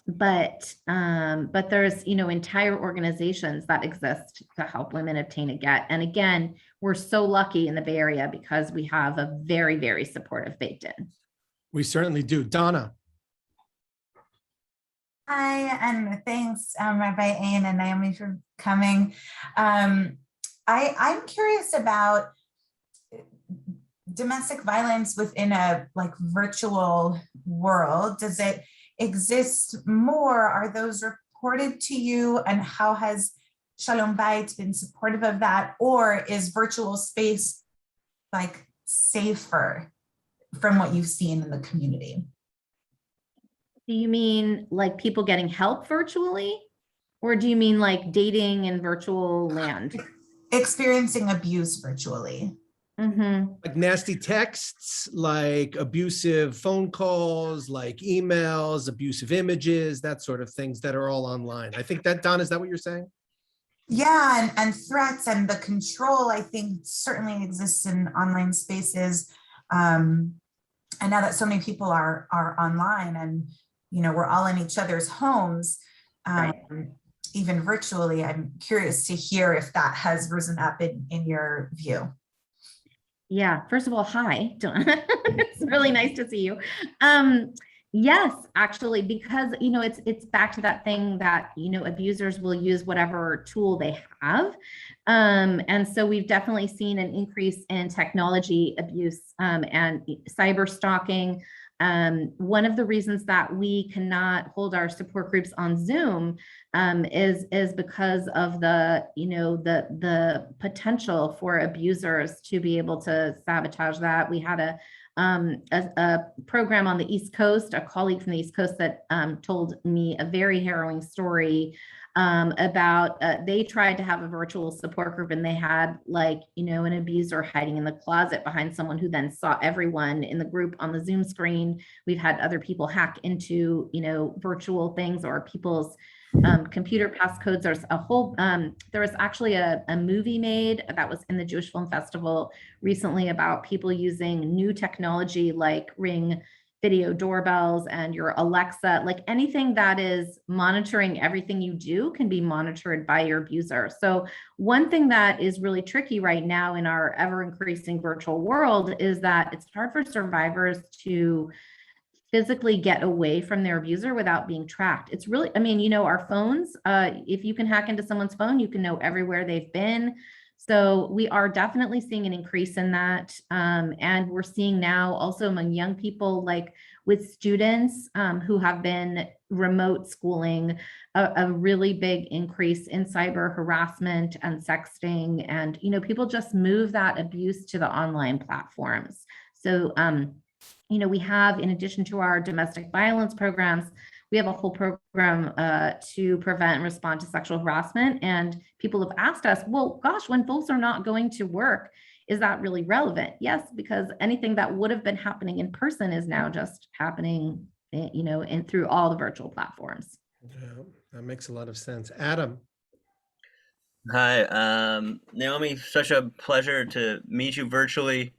But there's, entire organizations that exist to help women obtain a get. And again, we're so lucky in the Bay Area because we have a very, very supportive Beit Din. We certainly do. Donna. Hi, and thanks, Rabbi Ain and Naomi, for coming. I'm curious about domestic violence within a virtual world. Does it exist more? Are those reported to you? And how has Shalom Bayit been supportive of that? Or is virtual space safer from what you've seen in the community? Do you mean like people getting help virtually? Or do you mean like dating in virtual land? Experiencing abuse virtually. Mm-hmm. Like nasty texts, like abusive phone calls, like emails, abusive images, that sort of things that are all online. I think that, Don, is that what you're saying? Yeah, and threats and the control, I think, certainly exists in online spaces. And now that so many people are online and, we're all in each other's homes, Right. even virtually, I'm curious to hear if that has risen up in your view. Yeah, first of all, hi, Donna. It's really nice to see you. Yes, actually, because it's back to that thing that abusers will use whatever tool they have. And so we've definitely seen an increase in technology abuse and cyber stalking. One of the reasons that we cannot hold our support groups on Zoom is because of the potential for abusers to be able to sabotage that. We had a program on the East Coast, a colleague from the East Coast that told me a very harrowing story about they tried to have a virtual support group and they had an abuser hiding in the closet behind someone who then saw everyone in the group on the Zoom screen. We've had other people hack into virtual things or people's computer passcodes. There's a whole there was actually a movie made that was in the Jewish Film Festival recently about people using new technology like Ring video doorbells and your Alexa, like anything that is monitoring everything you do can be monitored by your abuser. So one thing that is really tricky right now in our ever increasing virtual world is that it's hard for survivors to physically get away from their abuser without being tracked. It's really, our phones, if you can hack into someone's phone, you can know everywhere they've been. So we are definitely seeing an increase in that. And we're seeing now also among young people, like with students who have been remote schooling, a really big increase in cyber harassment and sexting. And, people just move that abuse to the online platforms. So, we have, in addition to our domestic violence programs, we have a whole program to prevent and respond to sexual harassment. And people have asked us, well, gosh, when folks are not going to work, is that really relevant? Yes, because anything that would have been happening in person is now just happening, and through all the virtual platforms. Yeah, that makes a lot of sense. Adam. Hi, Naomi, such a pleasure to meet you virtually.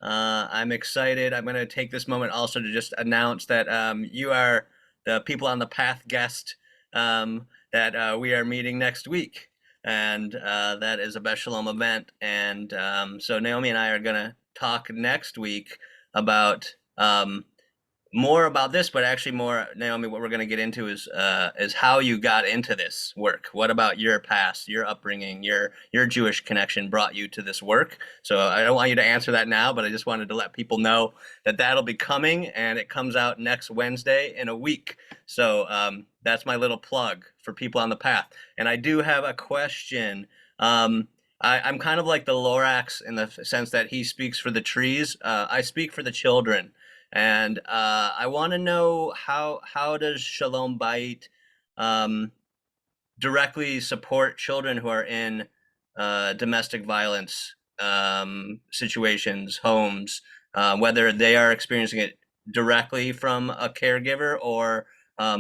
I'm excited. I'm going to take this moment also to just announce that you are the People on the Path guest that we are meeting next week. And that is a Beth Shalom event. And so Naomi and I are going to talk next week about more about this, but actually more, Naomi, what we're going to get into is how you got into this work. What about your past, your upbringing, your Jewish connection brought you to this work? So I don't want you to answer that now, but I just wanted to let people know that that'll be coming, and it comes out next Wednesday in a week. So that's my little plug for People on the Path. And I do have a question. I'm kind of like the Lorax in the sense that he speaks for the trees. I speak for the children. And I want to know how does Shalom Bayit directly support children who are in domestic violence situations, homes, whether they are experiencing it directly from a caregiver or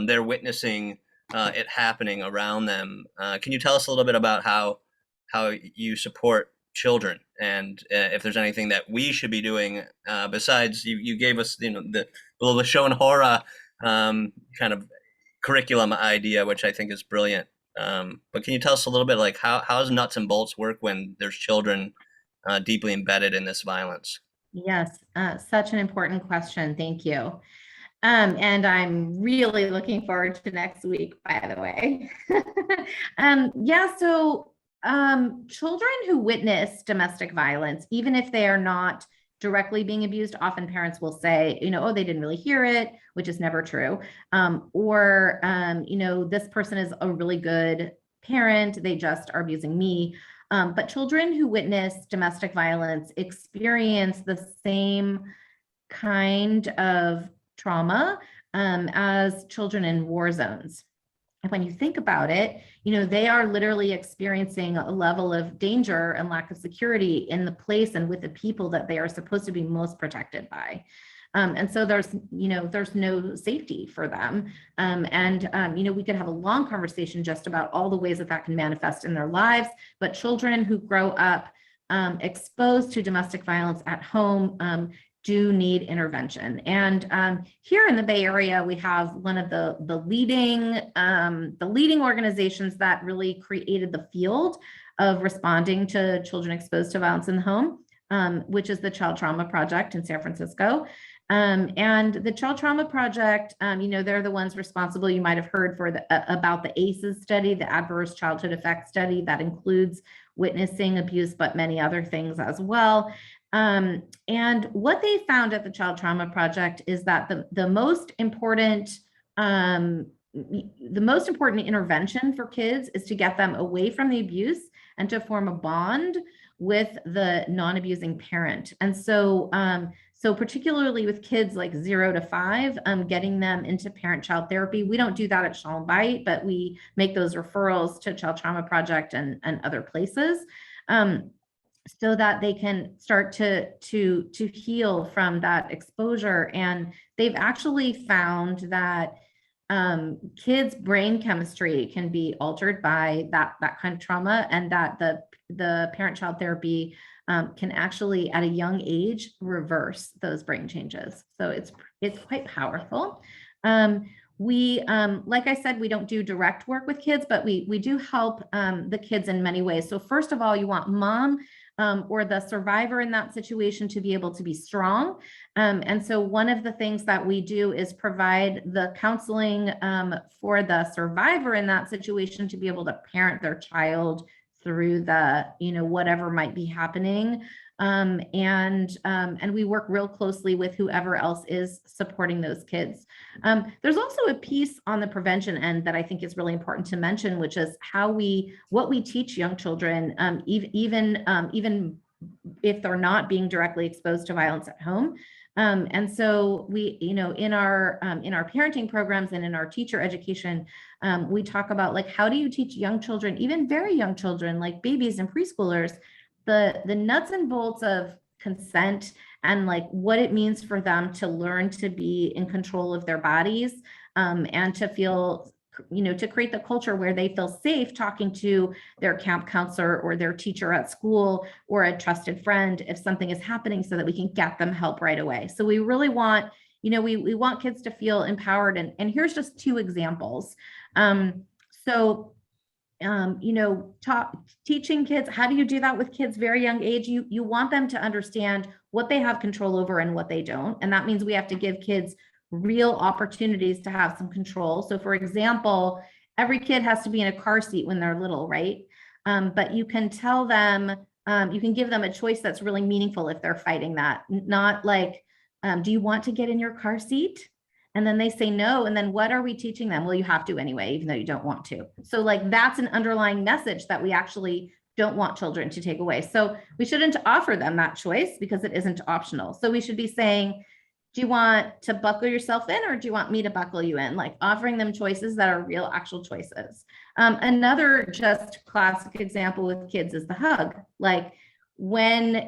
they're witnessing it happening around them. Can you tell us a little bit about how you support children, and if there's anything that we should be doing besides you gave us the show and horror kind of curriculum idea, which I think is brilliant. But can you tell us a little bit like how does nuts and bolts work when there's children deeply embedded in this violence? Yes, such an important question. Thank you. And I'm really looking forward to next week, by the way. Yeah, so children who witness domestic violence, even if they are not directly being abused, often parents will say, oh, they didn't really hear it, which is never true. Or, this person is a really good parent, they just are abusing me. But children who witness domestic violence experience the same kind of trauma as children in war zones. And when you think about it, they are literally experiencing a level of danger and lack of security in the place and with the people that they are supposed to be most protected by. And so there's no safety for them. We could have a long conversation just about all the ways that can manifest in their lives, but children who grow up exposed to domestic violence at home do need intervention. And here in the Bay Area, we have one of the leading organizations that really created the field of responding to children exposed to violence in the home, which is the Child Trauma Project in San Francisco. And the Child Trauma Project, they're the ones responsible. You might have heard about the ACEs study, the Adverse Childhood Effects Study, that includes witnessing abuse, but many other things as well. And what they found at the Child Trauma Project is that the most important intervention for kids is to get them away from the abuse and to form a bond with the non-abusing parent. And so, particularly with kids like 0 to 5, getting them into parent-child therapy. We don't do that at Shalom Bayit, but we make those referrals to Child Trauma Project and other places. So that they can start to heal from that exposure. And they've actually found that kids' brain chemistry can be altered by that kind of trauma, and that the parent-child therapy can actually, at a young age, reverse those brain changes. So it's quite powerful. We, like I said, we don't do direct work with kids, but we do help the kids in many ways. So first of all, you want mom or the survivor in that situation to be able to be strong. And so one of the things that we do is provide the counseling for the survivor in that situation to be able to parent their child through the, whatever might be happening. And we work real closely with whoever else is supporting those kids. There's also a piece on the prevention end that I think is really important to mention, which is what we teach young children, even if they're not being directly exposed to violence at home. And so we, in our parenting programs and in our teacher education, we talk about like, how do you teach young children, even very young children, like babies and preschoolers, the nuts and bolts of consent and like what it means for them to learn to be in control of their bodies, and to feel, to create the culture where they feel safe talking to their camp counselor or their teacher at school or a trusted friend if something is happening, so that we can get them help right away. So we really want, we want kids to feel empowered. And here's just 2 examples. Teaching kids, how do you do that with kids very young age? You want them to understand what they have control over and what they don't. And that means we have to give kids real opportunities to have some control. So for example, every kid has to be in a car seat when they're little, right? But you can tell them, you can give them a choice that's really meaningful if they're fighting that. Not like, do you want to get in your car seat? And then they say no. And then what are we teaching them? Well, you have to anyway, even though you don't want to. So like, that's an underlying message that we actually don't want children to take away. So we shouldn't offer them that choice because it isn't optional. So we should be saying, do you want to buckle yourself in, or do you want me to buckle you in? Like offering them choices that are real, actual choices. Another just classic example with kids is the hug. Like, when,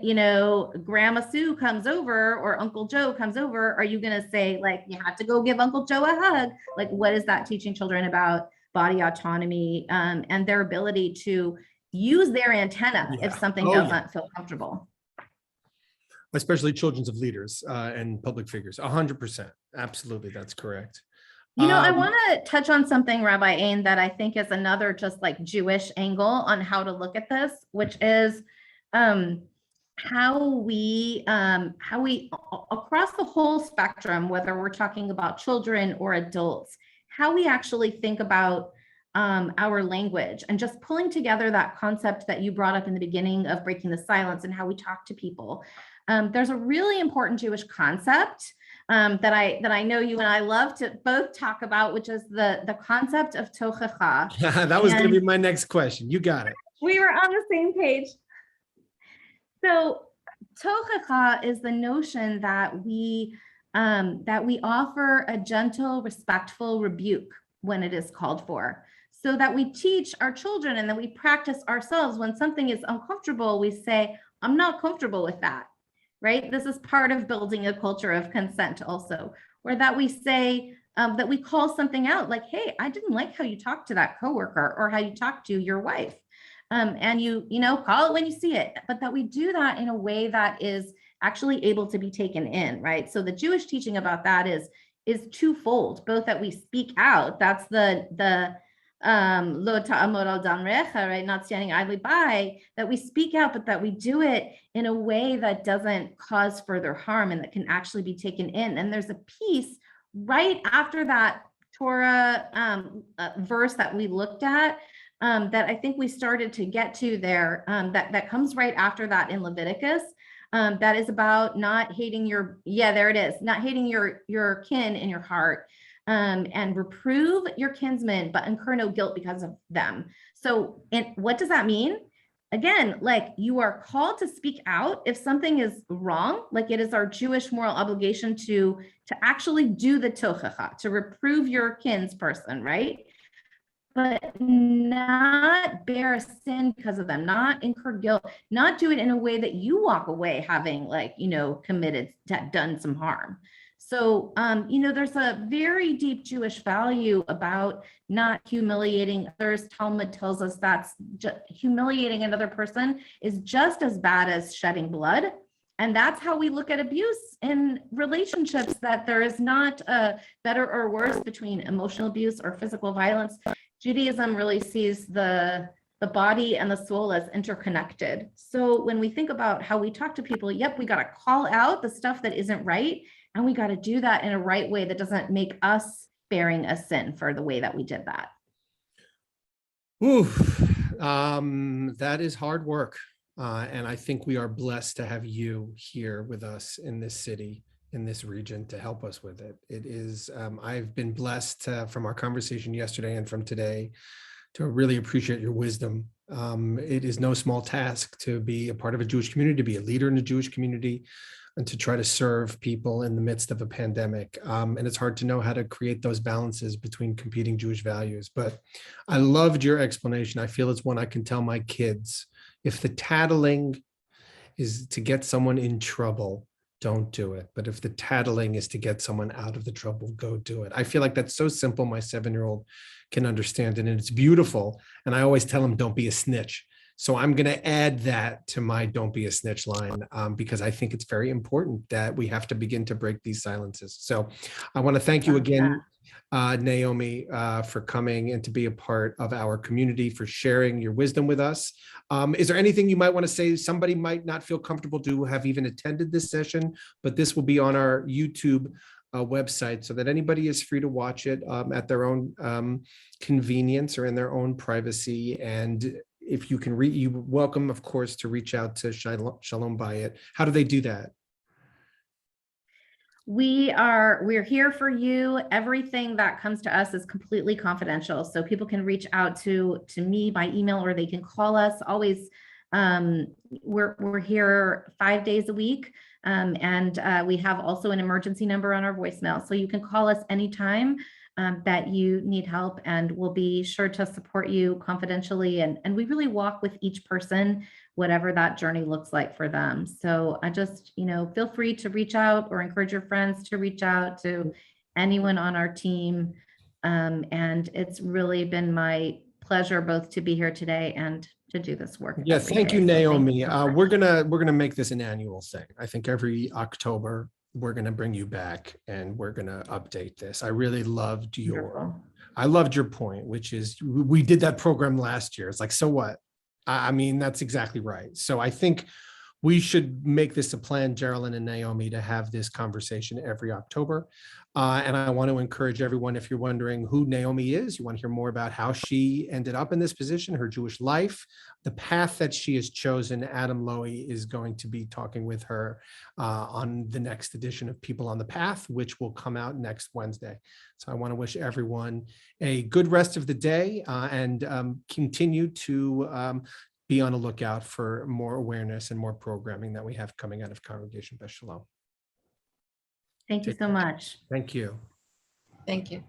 Grandma Sue comes over or Uncle Joe comes over, are you going to say, like, you have to go give Uncle Joe a hug? Like, what is that teaching children about body autonomy and their ability to use their antenna if something doesn't feel comfortable? Especially children of leaders and public figures. 100%. Absolutely. That's correct. I want to touch on something, Rabbi Ain, that I think is another just like Jewish angle on how to look at this, which is how we across the whole spectrum, whether we're talking about children or adults, how we actually think about our language, and just pulling together that concept that you brought up in the beginning of breaking the silence and how we talk to people. There's a really important Jewish concept that I know you and I love to both talk about, which is the concept of tochacha. That was going to be my next question. You got it. We were on the same page. So tochacha is the notion that we offer a gentle, respectful rebuke when it is called for, so that we teach our children and that we practice ourselves. When something is uncomfortable, we say, I'm not comfortable with that, right? This is part of building a culture of consent also, or that we say, that we call something out, like, hey, I didn't like how you talked to that coworker or how you talked to your wife. And you call it when you see it, but that we do that in a way that is actually able to be taken in, right? So the Jewish teaching about that is twofold, both that we speak out, that's the lo ta'amod al damrecha, right? Not standing idly by, that we speak out, but that we do it in a way that doesn't cause further harm and that can actually be taken in. And there's a piece right after that Torah verse that we looked at that I think we started to get to there, that comes right after that in Leviticus. That is about not hating not hating your kin in your heart, and reprove your kinsmen, but incur no guilt because of them. So, and what does that mean? Again, like, you are called to speak out if something is wrong. Like, it is our Jewish moral obligation to actually do the tochacha, to reprove your kinsperson, right? But not bear a sin because of them, not incur guilt, not do it in a way that you walk away having, like, done some harm. So, there's a very deep Jewish value about not humiliating others. Talmud tells us that's humiliating another person is just as bad as shedding blood. And that's how we look at abuse in relationships, that there is not a better or worse between emotional abuse or physical violence. Judaism really sees the body and the soul as interconnected. So when we think about how we talk to people, yep, we got to call out the stuff that isn't right. And we got to do that in a right way that doesn't make us bearing a sin for the way that we did that. Ooh, that is hard work. And I think we are blessed to have you here with us in this city, in this region, to help us with it. It is, I've been blessed from our conversation yesterday and from today to really appreciate your wisdom. It is no small task to be a part of a Jewish community, to be a leader in a Jewish community, and to try to serve people in the midst of a pandemic. And it's hard to know how to create those balances between competing Jewish values. But I loved your explanation. I feel it's one I can tell my kids. If the tattling is to get someone in trouble, don't do it. But if the tattling is to get someone out of the trouble, go do it. I feel like that's so simple. My 7-year-old can understand it, and it's beautiful. And I always tell him, don't be a snitch. So I'm going to add that to my don't be a snitch line, because I think it's very important that we have to begin to break these silences. So I want to thank you again, Naomi, for coming and to be a part of our community, for sharing your wisdom with us. Is there anything you might want to say? Somebody might not feel comfortable to have even attended this session, but this will be on our YouTube website, so that anybody is free to watch it at their own convenience or in their own privacy. And if you can you're welcome, of course, to reach out to Shalom Bayit. How do they do that? We're here for you. Everything that comes to us is completely confidential. So people can reach out to me by email, or they can call us. Always, we're here 5 days a week. We have also an emergency number on our voicemail. So you can call us anytime that you need help, and we'll be sure to support you confidentially. And we really walk with each person, whatever that journey looks like for them. So I just, feel free to reach out or encourage your friends to reach out to anyone on our team. And it's really been my pleasure both to be here today and to do this work. Yeah, every thank day. you, So thank Naomi. you so much. We're gonna make this an annual thing. I think every October we're gonna bring you back and we're gonna update this. I really loved Wonderful. I loved your point, which is we did that program last year. It's like, so what? I mean, that's exactly right. So I think we should make this a plan, Geraldine and Naomi, to have this conversation every October. And I want to encourage everyone, if you're wondering who Naomi is, you want to hear more about how she ended up in this position, her Jewish life, the path that she has chosen. Adam Lowy is going to be talking with her on the next edition of People on the Path, which will come out next Wednesday. So I want to wish everyone a good rest of the day and continue to be on a lookout for more awareness and more programming that we have coming out of Congregation Beth Shalom. Thank you so much. Thank you. Thank you.